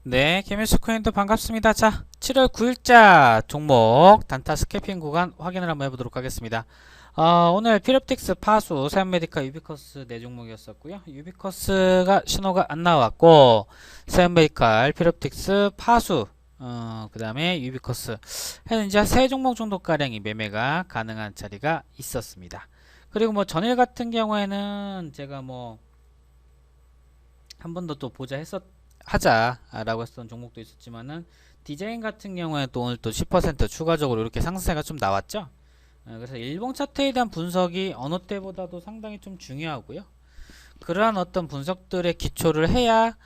네, 케미스 코인도 반갑습니다. 자, 7월 9일자 종목 단타 스캐핑 구간 확인을 한번 해보도록 하겠습니다. 오늘 피롭틱스, 파수, 세온메디카, 유비커스 네 종목이었었고요. 유비커스가 신호가 안 나왔고, 세온메디칼, 피롭틱스, 파수, 그 다음에 유비커스 해는 이제 세 종목 정도 가량이 매매가 가능한 자리가 있었습니다. 그리고 뭐 전일 같은 경우에는 제가 뭐 한 번 더 또 보자 하자라고 했던 종목도 있었지만은 디자인 같은 경우에 또 오늘 또 10% 추가적으로 이렇게 상승세가 좀 나왔죠. 그래서 일봉 차트에 대한 분석이 어느 때보다도 상당히 좀 중요하고요. 그러한 어떤 분석들의 기초를 해야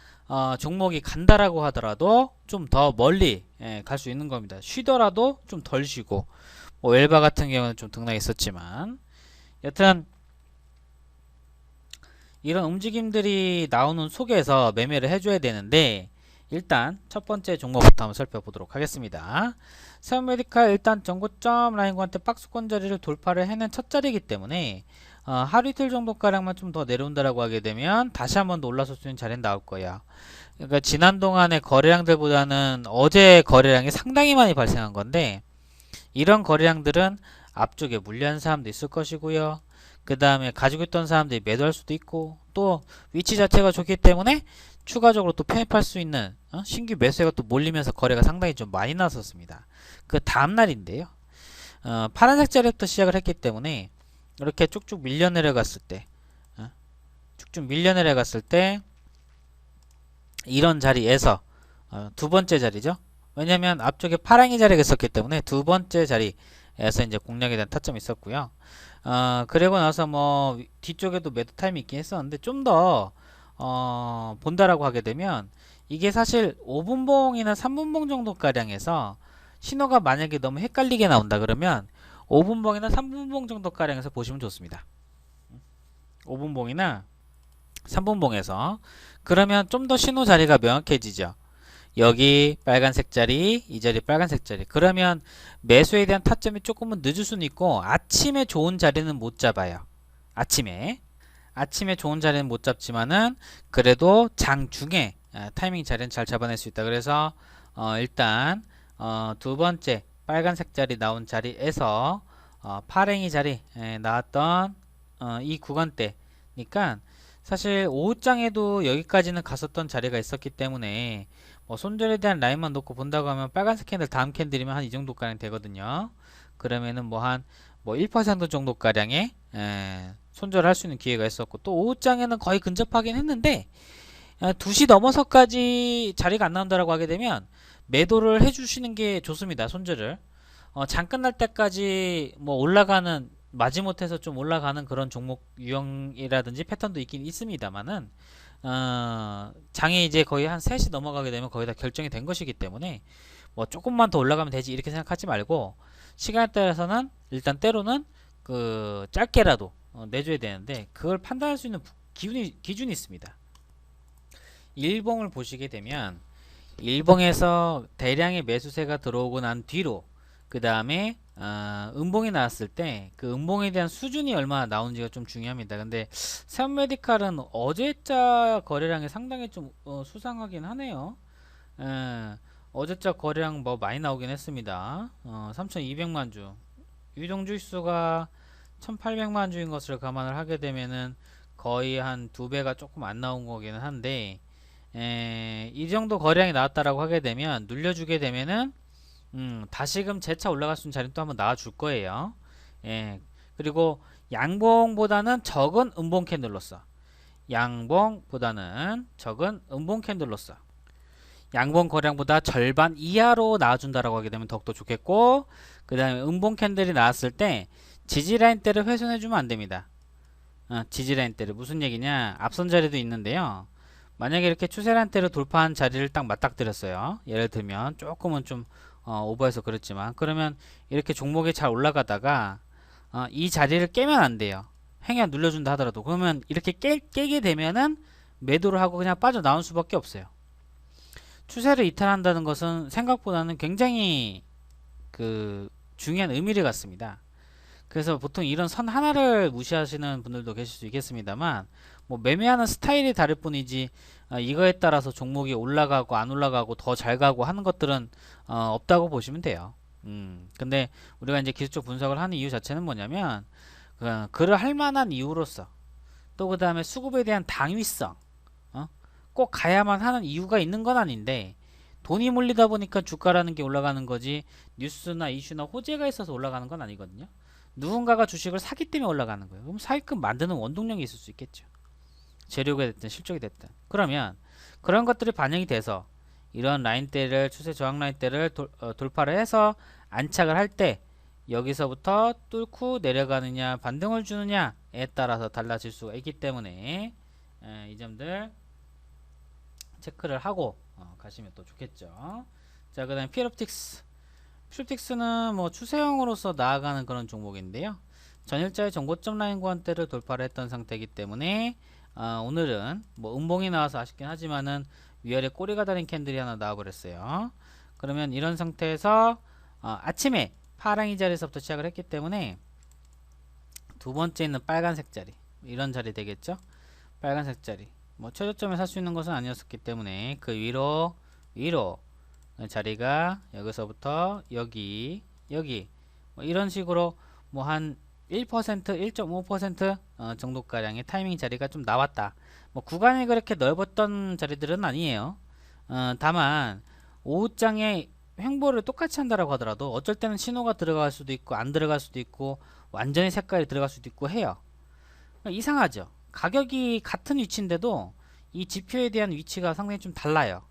종목이 간다라고 하더라도 좀 더 멀리 갈 수 있는 겁니다. 쉬더라도 좀 덜 쉬고 뭐 웰바 같은 경우는 좀 등락했었지만 여튼 이런 움직임들이 나오는 속에서 매매를 해줘야 되는데 일단 첫 번째 종목부터 한번 살펴보도록 하겠습니다. 세온메디칼 일단 전고점 라인과한테 박스권 자리를 돌파를 해낸 첫 자리이기 때문에 하루 이틀 정도가량만 좀 더 내려온다라고 하게 되면 다시 한번 더 올라설 수 있는 자리는 나올 거예요. 그러니까 지난 동안의 거래량들보다는 어제 거래량이 상당히 많이 발생한 건데 이런 거래량들은 앞쪽에 물려한 사람도 있을 것이고요. 그 다음에 가지고 있던 사람들이 매도할 수도 있고 또 위치 자체가 좋기 때문에 추가적으로 또 편입할 수 있는 신규 매수가 또 몰리면서 거래가 상당히 좀 많이 나섰습니다. 그 다음날인데요. 파란색 자리부터 시작을 했기 때문에 이렇게 쭉쭉 밀려 내려갔을 때 쭉쭉 밀려 내려갔을 때 이런 자리에서 두 번째 자리죠. 왜냐면 앞쪽에 파랑이 자리가 있었기 때문에 두 번째 자리에서 이제 공략에 대한 타점이 있었고요. 그리고 나서 뭐 뒤쪽에도 매도 타임이 있긴 했었는데 좀 더 본다라고 하게 되면 이게 사실 5분봉이나 3분봉 정도 가량에서 신호가 만약에 너무 헷갈리게 나온다 그러면 5분봉이나 3분봉 정도 가량에서 보시면 좋습니다. 5분봉이나 3분봉에서 그러면 좀 더 신호 자리가 명확해지죠. 여기 빨간색 자리, 이 자리 빨간색 자리. 그러면 매수에 대한 타점이 조금은 늦을 수는 있고 아침에 좋은 자리는 못 잡아요. 아침에 좋은 자리는 못 잡지만은 그래도 장중에 타이밍 자리는 잘 잡아낼 수 있다. 그래서 일단 두 번째 빨간색 자리 나온 자리에서 파랭이 자리 나왔던 이 구간대니까 사실 오후장에도 여기까지는 갔었던 자리가 있었기 때문에 뭐 손절에 대한 라인만 놓고 본다고 하면 빨간색 캔들 다음 캔들이면 한 이 정도 가량 되거든요. 그러면은 뭐 한 뭐 1% 정도 가량의 손절할 수 있는 기회가 있었고 또 오후장에는 거의 근접하긴 했는데 2시 넘어서까지 자리가 안 나온다라고 하게 되면 매도를 해주시는 게 좋습니다. 손절을 장 끝날 때까지 뭐 올라가는 마지못해서 좀 올라가는 그런 종목 유형이라든지 패턴도 있긴 있습니다만은 장이 이제 거의 한 3시 넘어가게 되면 거의 다 결정이 된 것이기 때문에 뭐 조금만 더 올라가면 되지 이렇게 생각하지 말고 시간에 따라서는 일단 때로는 그 짧게라도 내줘야 되는데 그걸 판단할 수 있는 기준이 있습니다. 일봉을 보시게 되면 일봉에서 대량의 매수세가 들어오고 난 뒤로 그 다음에 음봉이 나왔을 때 그 음봉에 대한 수준이 얼마나 나오는지가 좀 중요합니다. 근데 세온메디칼은 어제자 거래량이 상당히 좀 수상하긴 하네요. 어제자 거래량 뭐 많이 나오긴 했습니다. 3,200만 주. 유동주 수가 1,800만 주인 것을 감안을 하게 되면은 거의 한 두 배가 조금 안 나온 거기는 한데 이 정도 거래량이 나왔다라고 하게 되면 눌려주게 되면은 다시금 재차 올라갈 수 있는 자리는 또 한번 나와줄 거예요. 그리고 양봉보다는 적은 음봉 캔들로서 양봉보다는 적은 음봉 캔들로서 양봉 거래량보다 절반 이하로 나와준다라고 하게 되면 더욱더 좋겠고 그 다음에 음봉 캔들이 나왔을 때 지지라인 대를 훼손해주면 안됩니다. 지지라인 대를 무슨 얘기냐 앞선 자리도 있는데요. 만약에 이렇게 추세라인 대를 돌파한 자리를 딱 맞닥뜨렸어요. 예를 들면 조금은 좀 오버해서 그렇지만 그러면 이렇게 종목이 잘 올라가다가 이 자리를 깨면 안 돼요. 행위가 눌려준다 하더라도 그러면 이렇게 깨게 되면은 매도를 하고 그냥 빠져나올 수밖에 없어요. 추세를 이탈한다는 것은 생각보다는 굉장히 그 중요한 의미를 갖습니다. 그래서 보통 이런 선 하나를 무시하시는 분들도 계실 수 있겠습니다만, 뭐 매매하는 스타일이 다를 뿐이지 이거에 따라서 종목이 올라가고 안 올라가고 더 잘 가고 하는 것들은 없다고 보시면 돼요. 근데 우리가 이제 기술적 분석을 하는 이유 자체는 뭐냐면, 그를 할 만한 이유로서, 또 그 다음에 수급에 대한 당위성, 꼭 가야만 하는 이유가 있는 건 아닌데, 돈이 몰리다 보니까 주가라는 게 올라가는 거지, 뉴스나 이슈나 호재가 있어서 올라가는 건 아니거든요. 누군가가 주식을 사기 때문에 올라가는 거예요. 그럼 사기끔 만드는 원동력이 있을 수 있겠죠. 재료가 됐든 실적이 됐든. 그러면 그런 것들이 반영이 돼서 이런 라인대를, 추세 저항 라인대를 돌파를 해서 안착을 할 때 여기서부터 뚫고 내려가느냐 반등을 주느냐에 따라서 달라질 수가 있기 때문에 이 점들 체크를 하고 가시면 또 좋겠죠. 자, 그 다음에 필옵틱스. 필옵틱스는 뭐 추세형으로서 나아가는 그런 종목인데요. 전일자의 정고점 라인 구간대를 돌파를 했던 상태이기 때문에 오늘은 뭐 음봉이 나와서 아쉽긴 하지만은 위아래 꼬리가 달린 캔들이 하나 나와버렸어요. 그러면 이런 상태에서 아침에 파랑이 자리에서부터 시작을 했기 때문에 두 번째 있는 빨간색 자리, 이런 자리 되겠죠. 빨간색 자리, 뭐 최저점에 살 수 있는 것은 아니었기 때문에 그 위로 자리가 여기서부터 여기 뭐 이런 식으로 뭐 한 1%, 1.5% 정도가량의 타이밍 자리가 좀 나왔다. 뭐 구간이 그렇게 넓었던 자리들은 아니에요. 다만 오후장에 횡보를 똑같이 한다라고 하더라도 어쩔 때는 신호가 들어갈 수도 있고 안 들어갈 수도 있고 완전히 색깔이 들어갈 수도 있고 해요. 이상하죠. 가격이 같은 위치인데도 이 지표에 대한 위치가 상당히 좀 달라요.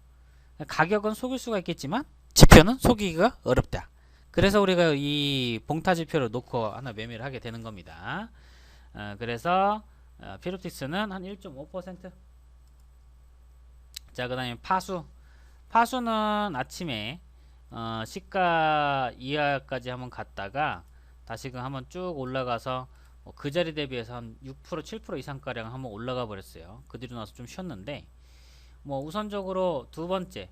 가격은 속일 수가 있겠지만 지표는 속이기가 어렵다. 그래서 우리가 이 봉타 지표를 놓고 하나 매매를 하게 되는 겁니다. 그래서 필옵틱스는 한 1.5%. 자, 그 다음에 파수는 아침에 시가 이하까지 한번 갔다가 다시금 한번 쭉 올라가서 그 자리 대비해서 한 6%, 7% 이상가량 한번 올라가 버렸어요. 그 뒤로 나서 좀 쉬었는데, 뭐 우선적으로 두 번째,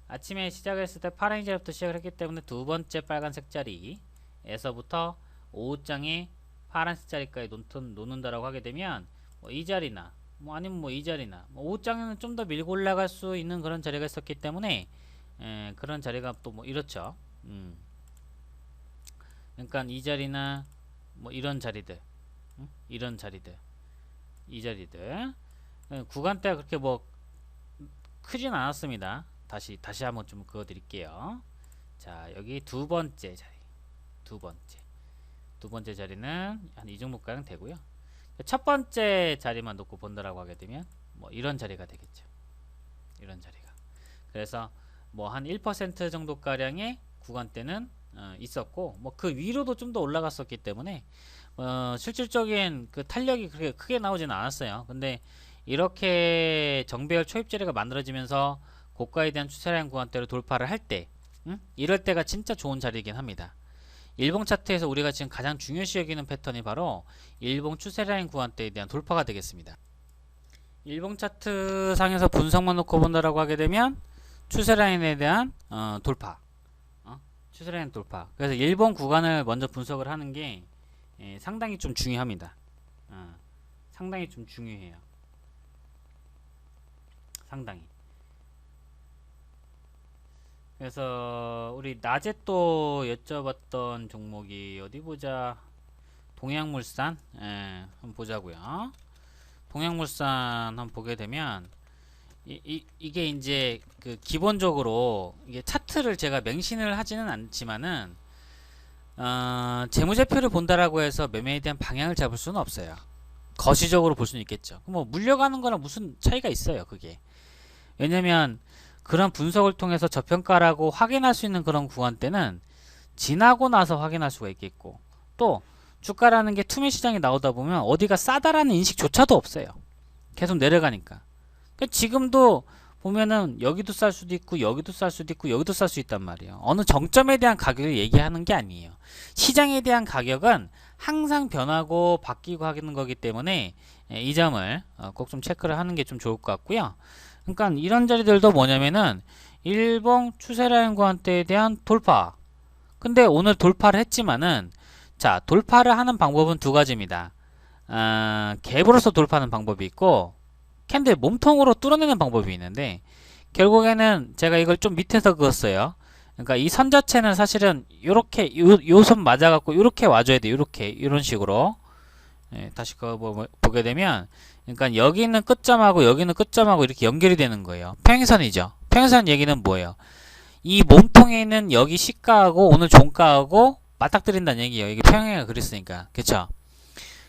아침에 시작했을 때 파란 자리부터 시작을 했기 때문에 두 번째 빨간색 자리에서부터 오후장에 파란색 자리까지 놓는다라고 하게 되면 뭐 이 자리나 뭐 아니면 뭐 이 자리나 뭐 오후장에는 좀 더 밀고 올라갈 수 있는 그런 자리가 있었기 때문에 그런 자리가 또 뭐 이렇죠. 그러니까 이 자리나 뭐 이런 자리들, 이런 자리들, 이 자리들 구간대가 그렇게 뭐 크진 않았습니다. 다시 한번 좀 그어 드릴게요. 자, 여기 두 번째 자리, 두 번째 자리는 한 이 정도가량 되고요. 첫 번째 자리만 놓고 본다라고 하게 되면 뭐 이런 자리가 되겠죠. 이런 자리가. 그래서 뭐 한 1% 정도 가량의 구간대는 있었고, 뭐 그 위로도 좀 더 올라갔었기 때문에 실질적인 그 탄력이 그렇게 크게 나오지는 않았어요. 근데 이렇게 정배열 초입 자리가 만들어지면서 고가에 대한 추세라인 구간대를 돌파를 할 때, 이럴 때가 진짜 좋은 자리이긴 합니다. 일봉 차트에서 우리가 지금 가장 중요시 여기는 패턴이 바로 일봉 추세라인 구간대에 대한 돌파가 되겠습니다. 일봉 차트 상에서 분석만 놓고 본다라고 하게 되면 추세라인에 대한 돌파, 추세라인 돌파. 그래서 일본 구간을 먼저 분석을 하는 게 상당히 좀 중요합니다. 상당히 좀 중요해요. 상당히. 그래서 우리 낮에 또 여쭤봤던 종목이 어디 보자. 동양물산, 한번 보자고요. 동양물산 한번 보게 되면 이게 이제 그 기본적으로 이게 차트를 제가 맹신을 하지는 않지만은 재무제표를 본다라고 해서 매매에 대한 방향을 잡을 수는 없어요. 거시적으로 볼 수는 있겠죠. 뭐 물려가는 거랑 무슨 차이가 있어요, 그게. 왜냐면 그런 분석을 통해서 저평가라고 확인할 수 있는 그런 구간대는 지나고 나서 확인할 수가 있겠고, 또 주가라는 게 투매 시장이 나오다 보면 어디가 싸다라는 인식조차도 없어요. 계속 내려가니까. 그러니까 지금도 보면은 여기도 쌀 수도 있고 여기도 쌀 수도 있고 여기도 쌀 수 있단 말이에요. 어느 정점에 대한 가격을 얘기하는 게 아니에요. 시장에 대한 가격은 항상 변하고 바뀌고 하는 거기 때문에 이 점을 꼭 좀 체크를 하는 게 좀 좋을 것 같고요. 그러니까 이런 자리들도 뭐냐면은 일봉 추세라인 구간대에 대한 돌파. 근데 오늘 돌파를 했지만은 자, 돌파를 하는 방법은 두 가지입니다. 갭으로서 돌파하는 방법이 있고 캔들 몸통으로 뚫어내는 방법이 있는데, 결국에는 제가 이걸 좀 밑에서 그었어요. 그러니까 이 선 자체는 사실은 요렇게 요 선 맞아갖고 요렇게 와줘야 돼. 요렇게 이런 식으로. 예, 다시 그거 보게 되면, 그러니까 여기는 끝점하고 여기는 끝점하고 이렇게 연결이 되는 거예요. 평행선이죠. 평행선 얘기는 뭐예요? 이 몸통에 있는 여기 시가하고 오늘 종가하고 맞닥뜨린다는 얘기예요. 이게 평행을 그렸으니까. 그쵸?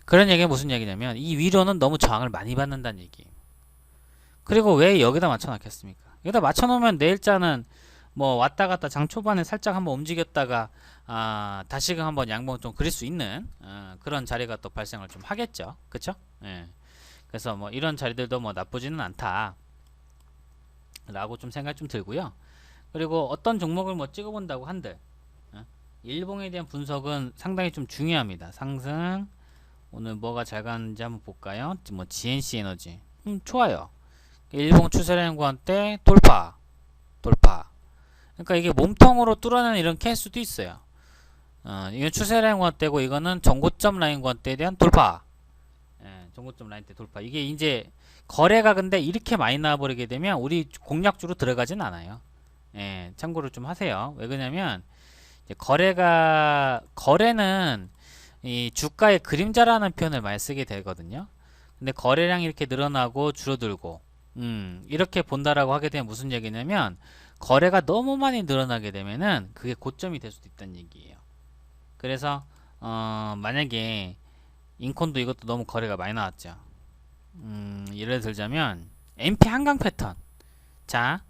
그런 얘기가 무슨 얘기냐면, 이 위로는 너무 저항을 많이 받는다는 얘기예요. 그리고 왜 여기다 맞춰놨겠습니까? 여기다 맞춰놓으면 내일자는 뭐 왔다 갔다 장 초반에 살짝 한번 움직였다가 다시금 한번 양봉 좀 그릴 수 있는 그런 자리가 또 발생을 좀 하겠죠. 그쵸? 예. 그래서 뭐 이런 자리들도 뭐 나쁘지는 않다 라고 좀 생각이 좀 들고요. 그리고 어떤 종목을 뭐 찍어본다고 한들 일봉에 대한 분석은 상당히 좀 중요합니다. 상승 오늘 뭐가 잘 가는지 한번 볼까요? 뭐 GNC 에너지 좋아요. 일봉 추세라는 구간대 돌파. 그러니까 이게 몸통으로 뚫어내는 이런 케이스도 있어요. 이건 추세라인 구간대고 이거는 정고점 라인 구간대에 대한 돌파. 예, 정고점 라인 때 돌파. 이게 이제 거래가 근데 이렇게 많이 나와버리게 되면 우리 공략주로 들어가진 않아요. 예, 참고를 좀 하세요. 왜 그러냐면 거래는 이 주가의 그림자라는 표현을 많이 쓰게 되거든요. 근데 거래량이 이렇게 늘어나고 줄어들고 이렇게 본다라고 하게 되면 무슨 얘기냐면, 거래가 너무 많이 늘어나게 되면은 그게 고점이 될 수도 있다는 얘기예요. 그래서 만약에 인콘도 이것도 너무 거래가 많이 나왔죠. 예를 들자면 MP 한강 패턴. 자,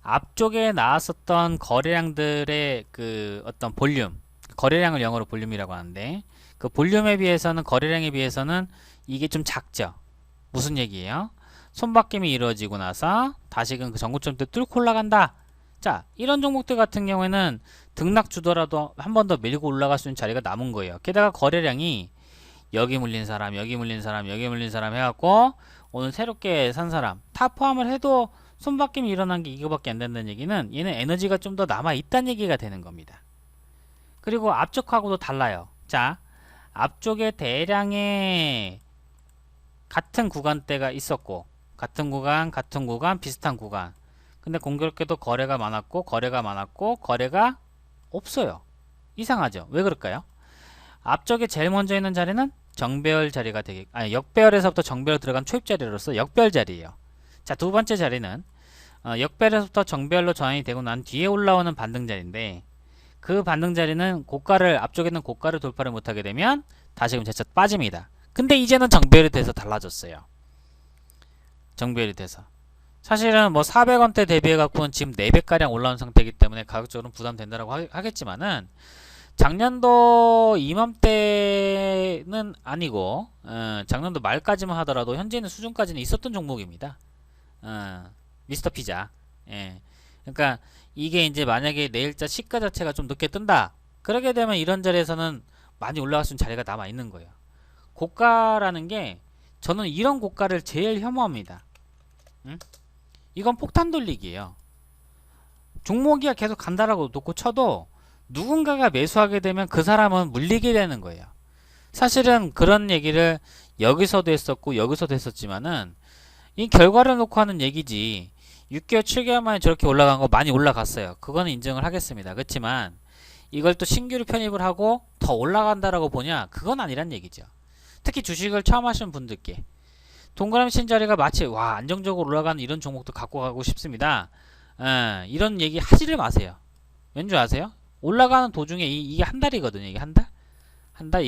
앞쪽에 나왔었던 거래량들의 그 어떤 볼륨, 거래량을 영어로 볼륨이라고 하는데, 그 볼륨에 비해서는, 거래량에 비해서는 이게 좀 작죠. 무슨 얘기예요? 손바뀜이 이루어지고 나서 다시금 그 전고점대 뚫고 올라간다. 자, 이런 종목들 같은 경우에는 등락 주더라도 한 번 더 밀고 올라갈 수 있는 자리가 남은 거예요. 게다가 거래량이 여기 물린 사람, 여기 물린 사람, 여기 물린 사람 해갖고 오늘 새롭게 산 사람 다 포함을 해도 손바뀜이 일어난 게 이거밖에 안 된다는 얘기는, 얘는 에너지가 좀 더 남아 있다는 얘기가 되는 겁니다. 그리고 앞쪽하고도 달라요. 자, 앞쪽에 대량의 같은 구간대가 있었고, 같은 구간 비슷한 구간, 근데 공교롭게도 거래가 많았고 거래가 없어요. 이상하죠? 왜 그럴까요? 앞쪽에 제일 먼저 있는 자리는 정배열 자리가 역배열에서부터 정배열 들어간 초입 자리로서 역배열 자리예요. 자, 두 번째 자리는 역배열에서부터 정배열로 전환이 되고 난 뒤에 올라오는 반등 자리인데, 그 반등 자리는 앞쪽에 있는 고가를 돌파를 못하게 되면 다시금 재차 빠집니다. 근데 이제는 정배열이 돼서 달라졌어요. 정배열이 돼서 사실은 뭐 400원대 대비해 갖고는 지금 4배가량 올라온 상태이기 때문에 가격적으로는 부담된다라고 하겠지만은, 작년도 이맘때는 아니고 작년도 말까지만 하더라도 현재 있는 수준까지는 있었던 종목입니다. 미스터 피자. 예. 그러니까 이게 이제 만약에 내일자 시가 자체가 좀 늦게 뜬다, 그러게 되면 이런 자리에서는 많이 올라갈 수 있는 자리가 남아 있는 거예요. 고가라는 게, 저는 이런 고가를 제일 혐오합니다. 이건 폭탄 돌리기예요. 종목이야 계속 간다라고 놓고 쳐도 누군가가 매수하게 되면 그 사람은 물리게 되는 거예요. 사실은 그런 얘기를 여기서도 했었고 여기서도 했었지만은, 이 결과를 놓고 하는 얘기지 6개월 7개월 만에 저렇게 올라간 거 많이 올라갔어요. 그거는 인정을 하겠습니다. 그렇지만 이걸 또 신규로 편입을 하고 더 올라간다라고 보냐, 그건 아니란 얘기죠. 특히 주식을 처음 하시는 분들께 동그라미 친 자리가 마치 와 안정적으로 올라가는 이런 종목도 갖고 가고 싶습니다. 이런 얘기 하지를 마세요. 왠 줄 아세요? 올라가는 도중에 이게 한 달이거든요. 이게 한 달?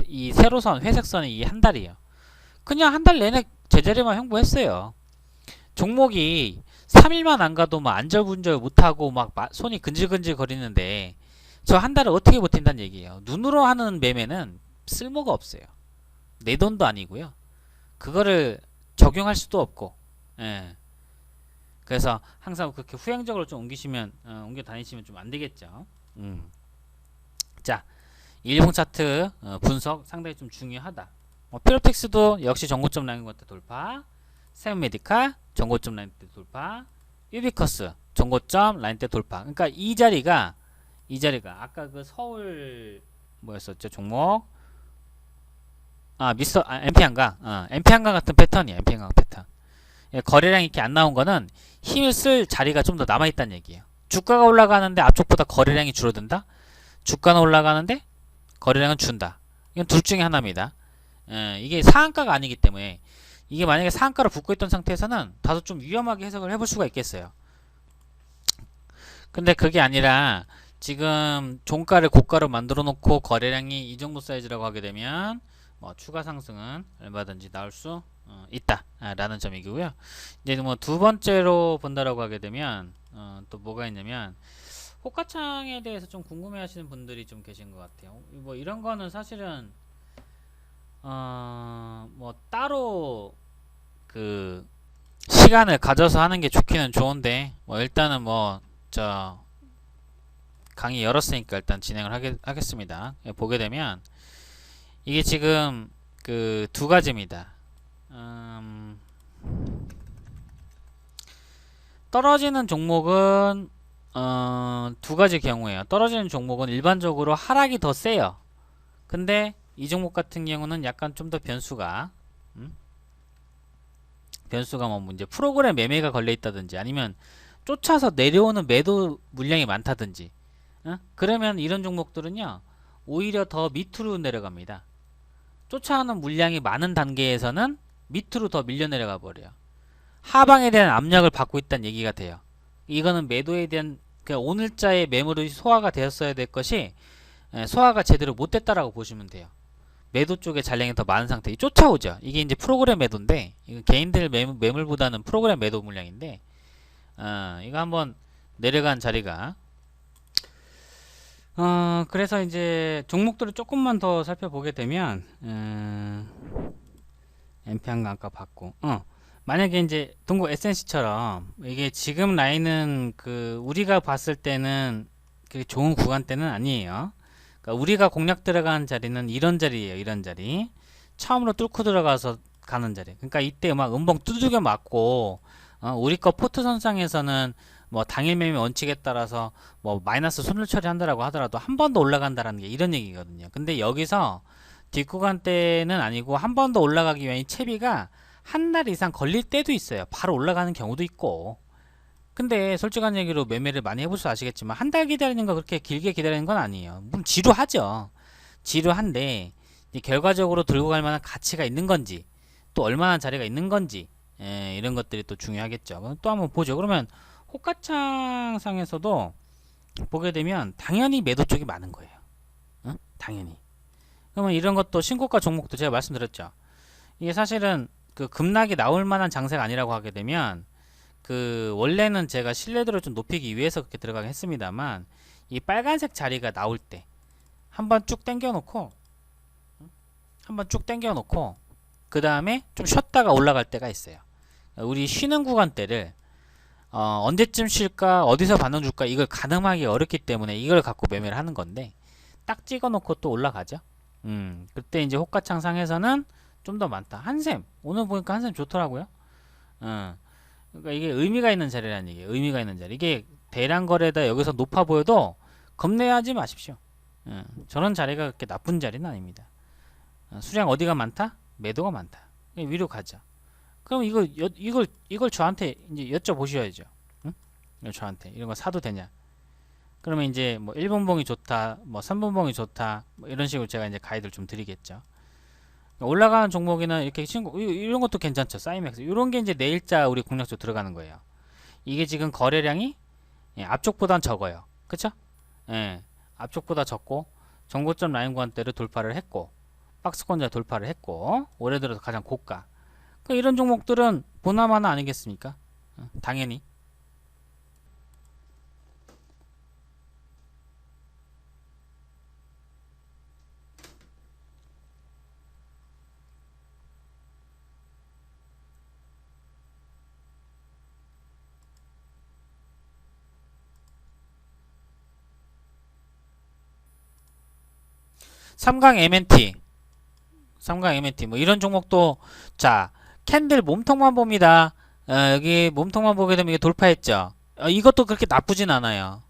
이 세로선 회색선이 이게 한 달이에요. 그냥 한 달 내내 제자리만 횡보했어요. 종목이 3일만 안 가도 막 안절분절 못하고 막 손이 근질근질 거리는데, 저 한 달을 어떻게 버틴다는 얘기예요. 눈으로 하는 매매는 쓸모가 없어요. 내 돈도 아니고요. 그거를 적용할 수도 없고. 예. 그래서 항상 그렇게 후행적으로 좀 옮겨 다니시면 좀 안 되겠죠. 자, 일봉 차트 분석 상당히 좀 중요하다. 피로텍스도 역시 정고점 라인 때 돌파, 세븐메디칼 정고점 라인 때 돌파, 유비커스 정고점 라인 때 돌파. 그러니까 이 자리가 아까 그 서울 뭐였었죠? 종목 MP 한강. MP 한강 같은 패턴이에요. MP 한강 패턴. 예, 거래량이 이렇게 안 나온 거는 힘을 쓸 자리가 좀 더 남아 있다는 얘기예요. 주가가 올라가는데 앞쪽보다 거래량이 줄어든다. 주가는 올라가는데 거래량은 준다. 이건 둘 중에 하나입니다. 예, 이게 상한가가 아니기 때문에 이게 만약에 상한가로 붙고 있던 상태에서는 다소 좀 위험하게 해석을 해볼 수가 있겠어요. 근데 그게 아니라 지금 종가를 고가로 만들어 놓고 거래량이 이 정도 사이즈라고 하게 되면 뭐 추가 상승은 얼마든지 나올 수 있다 라는 점이고요. 이제 뭐 두 번째로 본다라고 하게 되면 또 뭐가 있냐면 호가창에 대해서 좀 궁금해 하시는 분들이 좀 계신 것 같아요. 뭐 이런 거는 사실은 뭐 따로 그 시간을 가져서 하는 게 좋기는 좋은데 뭐 일단은 뭐 저 강의 열었으니까 일단 진행을 하겠습니다. 보게 되면 이게 지금 그 두 가지입니다. 떨어지는 종목은 두 가지 경우에요. 떨어지는 종목은 일반적으로 하락이 더 세요. 근데 이 종목 같은 경우는 약간 좀 더 변수가 뭐 이제 프로그램 매매가 걸려 있다든지 아니면 쫓아서 내려오는 매도 물량이 많다든지 그러면 이런 종목들은요 오히려 더 밑으로 내려갑니다. 쫓아오는 물량이 많은 단계에서는 밑으로 더 밀려 내려가 버려요. 하방에 대한 압력을 받고 있다는 얘기가 돼요. 이거는 매도에 대한 오늘자의 매물이 소화가 되었어야 될 것이 소화가 제대로 못 됐다라고 보시면 돼요. 매도 쪽에 잔량이 더 많은 상태. 쫓아오죠. 이게 이제 프로그램 매도인데 이건 개인들 매물보다는 프로그램 매도 물량인데 이거 한번 내려간 자리가 그래서 이제 종목들을 조금만 더 살펴보게 되면 MP한가 아까 봤고 만약에 이제 동국 SNC처럼 이게 지금 라인은 그 우리가 봤을 때는 그 좋은 구간대는 아니에요. 그러니까 우리가 공략 들어간 자리는 이런 자리예요. 이런 자리 처음으로 뚫고 들어가서 가는 자리. 그러니까 이때 막 음봉 두들겨 맞고 우리 거 포트 선상에서는 뭐 당일 매매 원칙에 따라서 뭐 마이너스 손을 처리한다라고 하더라도 한 번 더 올라간다라는 게 이런 얘기거든요. 근데 여기서 뒷구간 때는 아니고 한 번 더 올라가기 위한 이 채비가 한 달 이상 걸릴 때도 있어요. 바로 올라가는 경우도 있고. 근데 솔직한 얘기로 매매를 많이 해보셔서 아시겠지만 한 달 기다리는 거 그렇게 길게 기다리는 건 아니에요. 물론 지루하죠. 지루한데 결과적으로 들고 갈 만한 가치가 있는 건지 또 얼마나 자리가 있는 건지 이런 것들이 또 중요하겠죠. 또 한번 보죠. 그러면 호가창 상에서도 보게 되면 당연히 매도 쪽이 많은 거예요. 당연히. 그러면 이런 것도 신고가 종목도 제가 말씀드렸죠. 이게 사실은 그 급락이 나올 만한 장세가 아니라고 하게 되면 그 원래는 제가 신뢰도를 좀 높이기 위해서 그렇게 들어가긴 했습니다만 이 빨간색 자리가 나올 때 한번 쭉 당겨 놓고 그 다음에 좀 쉬었다가 올라갈 때가 있어요. 우리 쉬는 구간대를 언제쯤 쉴까 어디서 반응 줄까 이걸 가늠하기 어렵기 때문에 이걸 갖고 매매를 하는 건데 딱 찍어 놓고 또 올라가죠. 그때 이제 호가창 상에서는 좀 더 많다. 한샘 오늘 보니까 한샘 좋더라고요. 그러니까 이게 의미가 있는 자리라는 얘기예요. 의미가 있는 자리. 이게 대량 거래다 여기서 높아 보여도 겁내하지 마십시오. 저런 자리가 그렇게 나쁜 자리는 아닙니다. 수량 어디가 많다? 매도가 많다. 위로 가죠. 그럼 이걸 저한테 이제 여쭤보셔야죠. 응? 저한테 이런 거 사도 되냐? 그러면 이제 뭐 1분봉이 좋다, 뭐 3분봉이 좋다, 뭐 이런 식으로 제가 이제 가이드를 좀 드리겠죠. 올라가는 종목이나 이렇게 이런 것도 괜찮죠. 사이맥스 이런 게 이제 내일자 우리 공략조 들어가는 거예요. 이게 지금 거래량이 앞쪽보단 적어요. 그쵸? 앞쪽보다 적고 정고점 라인 구간대를 돌파를 했고 박스권자 돌파를 했고 올해 들어서 가장 고가. 그러니까 이런 종목들은 보나마나 아니겠습니까? 당연히. 삼강 MNT 뭐 이런 종목도 자 캔들 몸통만 봅니다. 여기 몸통만 보게 되면 이게 돌파했죠. 이것도 그렇게 나쁘진 않아요.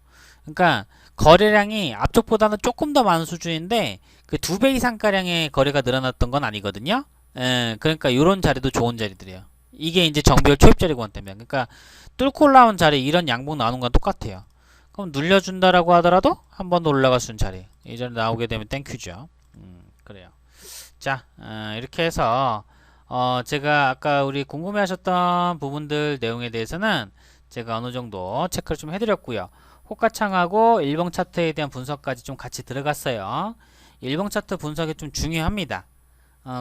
그러니까 거래량이 앞쪽보다는 조금 더 많은 수준인데 그 2배 이상 가량의 거래가 늘어났던 건 아니거든요. 그러니까 이런 자리도 좋은 자리들이에요. 이게 이제 정비율 초입 자리구간 때문에. 그러니까 뚫고 올라온 자리 이런 양봉 나오는 건 똑같아요. 그럼 눌려준다라고 하더라도 한 번 더 올라갈 수 있는 자리 이 자리 나오게 되면 땡큐죠. 그래요. 자, 이렇게 해서 제가 아까 우리 궁금해하셨던 부분들 내용에 대해서는 제가 어느 정도 체크를 좀 해드렸고요. 호가창하고 일봉 차트에 대한 분석까지 좀 같이 들어갔어요. 일봉 차트 분석이 좀 중요합니다.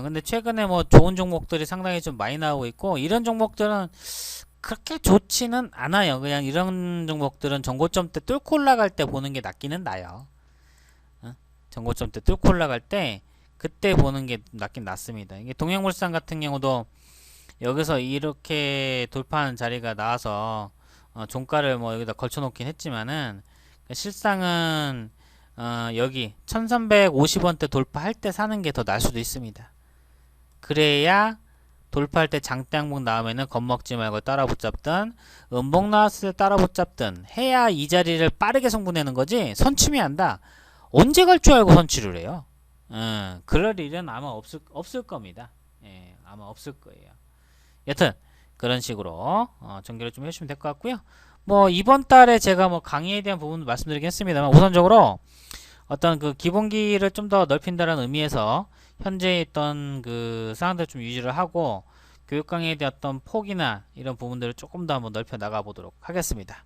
근데 최근에 뭐 좋은 종목들이 상당히 좀 많이 나오고 있고 이런 종목들은 그렇게 좋지는 않아요. 그냥 이런 종목들은 정고점 때 뚫고 올라갈 때 보는 게 낫기는 나요. 정고점 때 뚫고 올라갈 때 그때 보는 게 낫긴 낫습니다. 이게 동양물산 같은 경우도 여기서 이렇게 돌파하는 자리가 나와서 종가를 뭐 여기다 걸쳐 놓긴 했지만은 실상은 여기 1350원대 돌파할 때 사는 게 더 나을 수도 있습니다. 그래야 돌파할 때 장대 항목 나오면은 겁먹지 말고 따라 붙잡든 음봉 나왔을 때 따라 붙잡든 해야 이 자리를 빠르게 성분내는 거지. 선취매한다. 언제 갈 줄 알고 선취를 해요. 그럴 일은 아마 없을 겁니다. 예, 아마 없을 거예요. 여튼 그런 식으로 전개를 좀 해주시면 될 것 같고요. 뭐 이번 달에 제가 뭐 강의에 대한 부분도 말씀드리긴 했습니다만 우선적으로 어떤 그 기본기를 좀 더 넓힌다는 의미에서 현재 있던 그 상황들 좀 유지를 하고 교육 강의에 대한 어떤 폭이나 이런 부분들을 조금 더 한번 넓혀 나가 보도록 하겠습니다.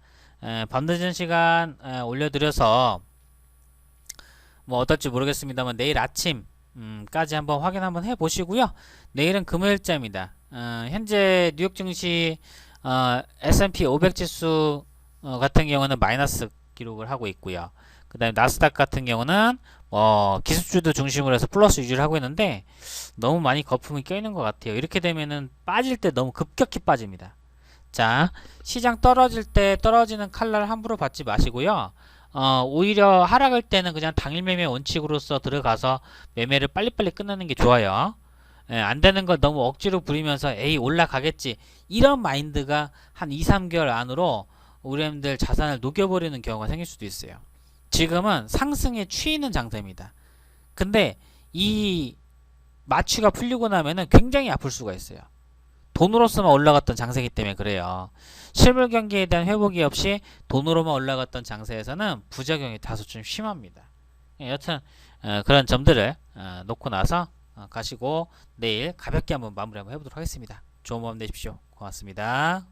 밤늦은 시간 올려드려서 뭐 어떨지 모르겠습니다만 내일 아침 까지 한번 확인 한번 해 보시고요. 내일은 금요일자입니다. 현재 뉴욕 증시 S&P 500 지수 같은 경우는 마이너스 기록을 하고 있고요. 그 다음에 나스닥 같은 경우는 기술주도 중심으로 해서 플러스 유지를 하고 있는데 너무 많이 거품이 껴있는 것 같아요. 이렇게 되면은 빠질 때 너무 급격히 빠집니다. 자, 시장 떨어질 때 떨어지는 칼날 함부로 받지 마시고요. 오히려 하락할 때는 그냥 당일 매매 원칙으로서 들어가서 매매를 빨리빨리 끝내는 게 좋아요. 안 되는 걸 너무 억지로 부리면서 에이 올라가겠지 이런 마인드가 한 2, 3개월 안으로 우리들 자산을 녹여버리는 경우가 생길 수도 있어요. 지금은 상승에 취이는 장세입니다. 근데 이 마취가 풀리고 나면은 굉장히 아플 수가 있어요. 돈으로서만 올라갔던 장세이기 때문에 그래요. 실물 경기에 대한 회복이 없이 돈으로만 올라갔던 장세에서는 부작용이 다소 좀 심합니다. 여튼 그런 점들을 놓고 나서 가시고 내일 가볍게 한번 마무리 한번 해보도록 하겠습니다. 좋은 밤 되십시오. 고맙습니다.